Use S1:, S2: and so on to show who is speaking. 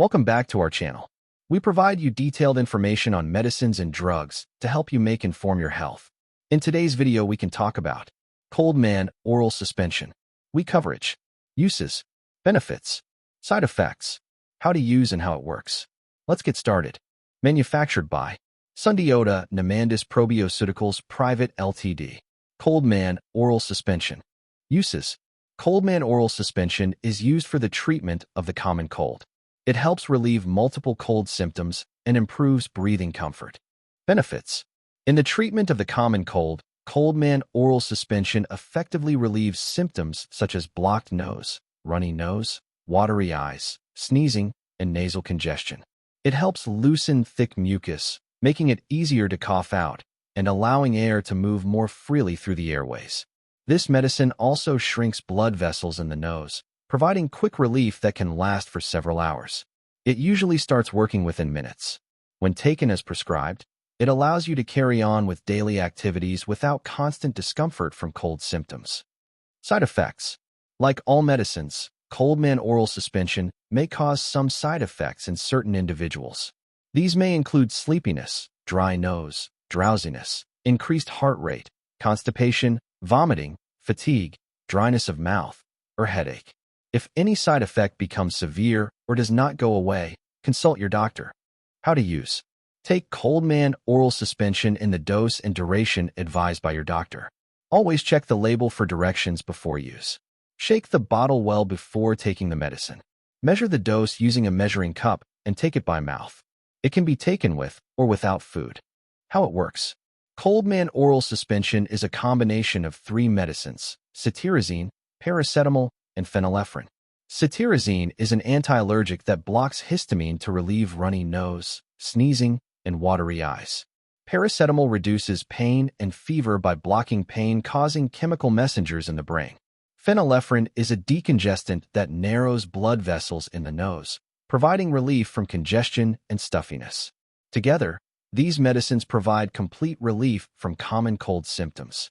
S1: Welcome back to our channel. We provide you detailed information on medicines and drugs to help you inform your health. In today's video, we can talk about Coldman Oral Suspension. Coverage, uses, benefits, side effects, how to use and how it works. Let's get started. Manufactured by Sundiata Namandis Probioticals Private Ltd. Coldman Oral Suspension. Uses. Coldman Oral Suspension is used for the treatment of the common cold. It helps relieve multiple cold symptoms and improves breathing comfort. Benefits. In the treatment of the common cold, Coldman Oral Suspension effectively relieves symptoms such as blocked nose, runny nose, watery eyes, sneezing, and nasal congestion. It helps loosen thick mucus, making it easier to cough out and allowing air to move more freely through the airways. This medicine also shrinks blood vessels in the nose, providing quick relief that can last for several hours. It usually starts working within minutes. When taken as prescribed, it allows you to carry on with daily activities without constant discomfort from cold symptoms. Side effects. Like all medicines, Coldman Oral Suspension may cause some side effects in certain individuals. These may include sleepiness, dry nose, drowsiness, increased heart rate, constipation, vomiting, fatigue, dryness of mouth, or headache. If any side effect becomes severe or does not go away, consult your doctor. How to use. Take Coldman Oral Suspension in the dose and duration advised by your doctor. Always check the label for directions before use. Shake the bottle well before taking the medicine. Measure the dose using a measuring cup and take it by mouth. It can be taken with or without food. How it works. Coldman Oral Suspension is a combination of 3 medicines: cetirizine, paracetamol, and phenylephrine. Cetirizine is an anti-allergic that blocks histamine to relieve runny nose, sneezing, and watery eyes. Paracetamol reduces pain and fever by blocking pain-causing chemical messengers in the brain. Phenylephrine is a decongestant that narrows blood vessels in the nose, providing relief from congestion and stuffiness. Together, these medicines provide complete relief from common cold symptoms.